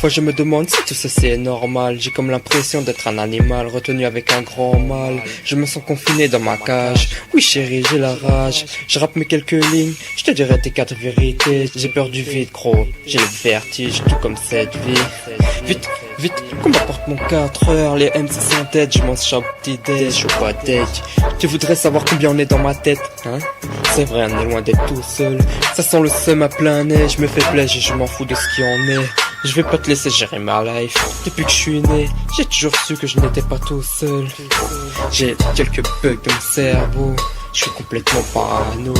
Parfois je me demande si tout ceci est normal. J'ai comme l'impression d'être un animal retenu avec un grand mal. Je me sens confiné dans ma cage. Oui chérie, j'ai la rage. Je rappe mes quelques lignes, je te dirai tes 4 vérités. J'ai peur du vide gros, j'ai le vertige, tout comme cette vie. Vite, vite, qu'on m'apporte mon 4 heures. Les MC sont tête, je mange chaque petit déj, je suis pas deck. Tu voudrais savoir combien on est dans ma tête, hein? C'est vrai, on est loin d'être tout seul. Ça sent le seum à plein nez, je me fais plaisir, je m'en fous de ce qui en est. Je vais pas te laisser gérer ma life. Depuis que je suis né, j'ai toujours su que je n'étais pas tout seul. J'ai quelques bugs dans mon cerveau, je suis complètement parano.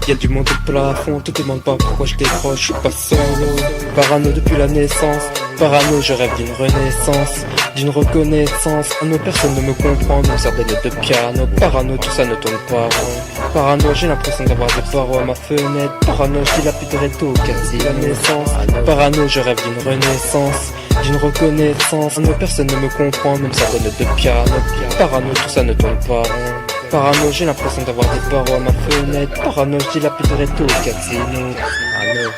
Y'a du monde au plafond, te demande pas pourquoi je décroche, je suis pas solo. Parano depuis la naissance, parano je rêve d'une renaissance, d'une reconnaissance. Ah non, personne ne me comprend, non ça des notes de piano. Parano, tout ça ne tourne pas rond. Parano, j'ai l'impression d'avoir des barreaux à ma fenêtre. Parano, je dilapiderai tout, quasi la naissance. Parano, je rêve d'une renaissance, d'une reconnaissance. Ah non, personne ne me comprend, même ça des notes de piano. Parano, tout ça ne tourne pas rond. Parano, j'ai l'impression d'avoir des barreaux à ma fenêtre. Parano, je dilapiderai tout, casino. Parano.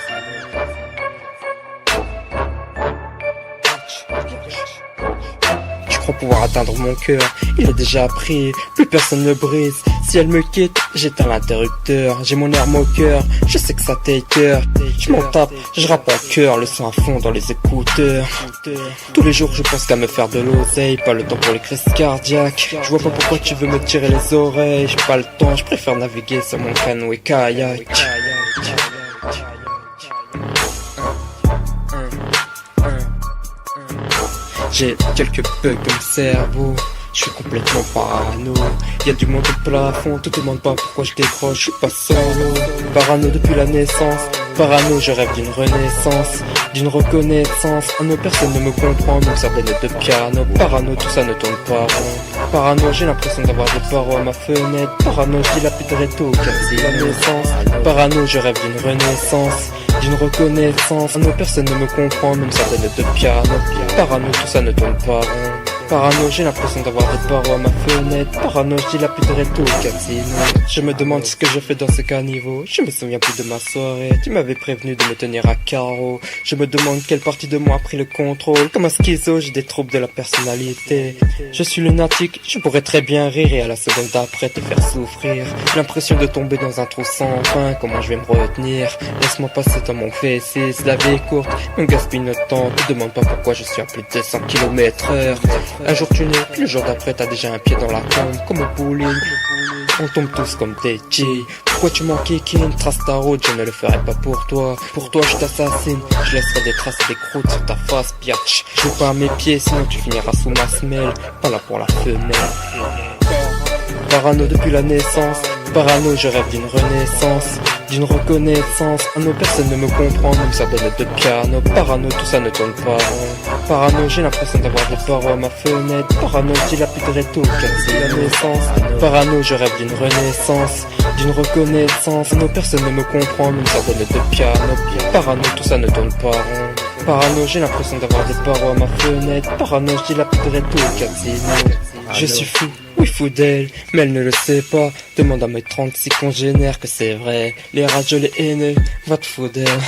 Je crois pouvoir atteindre mon cœur, il est déjà pris, plus personne ne brise. Si elle me quitte, j'éteins l'interrupteur. J'ai mon air moqueur, je sais que ça t'écoeure. Je m'en tape, je rappe en cœur, le son à fond dans les écouteurs. Tous les jours je pense qu'à me faire de l'oseille, pas le temps pour les crises cardiaques. Je vois pas pourquoi tu veux me tirer les oreilles, j'ai pas le temps, je préfère naviguer sur mon canoë kayak. J'ai quelques bugs dans mon cerveau, je suis complètement parano. Y'a du monde au plafond, te demande pas pourquoi je décroche, je suis pas solo. Parano depuis la naissance, parano je rêve d'une renaissance, d'une reconnaissance. Ah non, personne ne me comprend, donc ça des notes de piano. Parano, tout ça ne tourne pas rond. Parano, j'ai l'impression d'avoir des barreaux à ma fenêtre. Parano, je dilapiderai tout, quasi la naissance. Parano, je rêve d'une renaissance, d'une reconnaissance. Ah non, personne ne me comprend, même ça des notes de piano. Parano, tout ça ne tourne pas rond. Parano, j'ai l'impression d'avoir des barreaux à ma fenêtre. Parano, je dilapiderai tout au casino. Je me demande ce que je fais dans ce caniveau. Je me souviens plus de ma soirée. Tu m'avais prévenu de me tenir à carreau. Je me demande quelle partie de moi a pris le contrôle. Comme un schizo, j'ai des troubles de la personnalité. Je suis lunatique, je pourrais très bien rire et à la seconde d'après te faire souffrir. J'ai l'impression de tomber dans un trou sans fin. Comment je vais me retenir? Laisse-moi passer dans mon V6. La vie est courte, on gaspille notre temps. Te demande pas pourquoi je suis à plus de 100 km/h. Un jour tu nais, le jour d'après t'as déjà un pied dans la tombe. Comme au bowling, on tombe tous comme des G. Pourquoi tu m'enquiquines? Trace ta route, je ne le ferai pas pour toi. Pour toi je t'assassine, je laisserai des traces et des croûtes sur ta face, biatch. Je joue pas à mes pieds, sinon tu finiras sous ma semelle. Pas là pour la fenêtre. Parano depuis la naissance, parano je rêve d'une renaissance, d'une reconnaissance. Ah non, personne ne me comprend, même ça des notes de piano. Parano, tout ça ne tourne pas rond. Parano, j'ai l'impression d'avoir des barreaux à ma fenêtre. Parano, je dilapiderai tout, quasi la naissance. Parano, je rêve d'une renaissance, d'une reconnaissance. Ah non, personne ne me comprend, même ça des notes de piano. Parano, tout ça ne tourne pas rond. Parano, j'ai l'impression d'avoir des barreaux à ma fenêtre. Parano, je dilapiderai tout, casino. Je suis fou, oui fou d'elle, mais elle ne le sait pas. Demande à mes 36 congénères que c'est vrai. Les rageux, les haineux, va te foutre d'elle.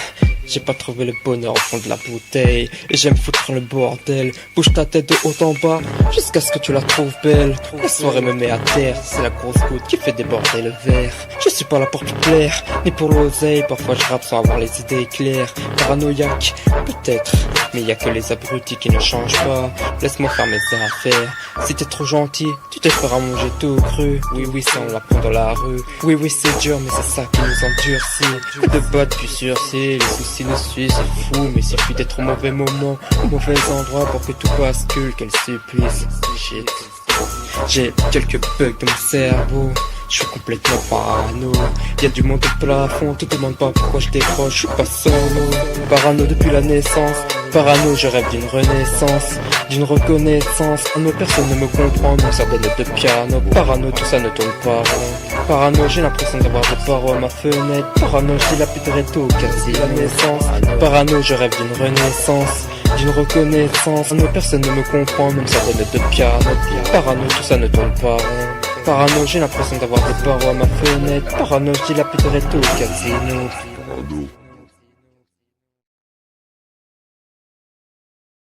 J'ai pas trouvé le bonheur au fond de la bouteille, et j'aime foutre le bordel. Bouge ta tête de haut en bas, jusqu'à ce que tu la trouves belle. La soirée me met à terre, c'est la grosse goutte qui fait déborder le verre. Je suis pas là pour te plaire, ni pour l'oseille. Parfois je rappe sans avoir les idées claires. Paranoïaque, peut-être, mais y a que les abrutis qui ne changent pas. Laisse-moi faire mes affaires. Si t'es trop gentil, tu te feras manger tout cru. Oui oui, ça on l'apprend dans la rue. Oui oui, c'est dur, mais c'est ça qui nous endurcit. Que de bottes puis sursis, les soucis nous suivent, c'est fou. Mais il suffit d'être au mauvais moment, au mauvais endroit pour que tout bascule. Quel supplice. Shit. J'ai quelques bugs dans mon cerveau, je suis complètement parano. Y'a du monde au plafond, te demande pas pourquoi je décroche, je suis pas solo. Parano depuis la naissance, parano je rêve d'une renaissance, d'une reconnaissance. Ah non, personne ne me comprend, donc ça des notes de piano. Parano, tout ça ne tourne pas rond. Parano, j'ai l'impression d'avoir des barreaux à ma fenêtre. Parano, je dilapiderai tout, quasi la naissance. Parano, je rêve d'une renaissance, d'une reconnaissance. Ah non, personne ne me comprend, même ça des notes de piano. Parano, tout ça ne tourne pas rond. Parano, j'ai l'impression d'avoir des barreaux à ma fenêtre. Parano, je dilapiderai tout, casino.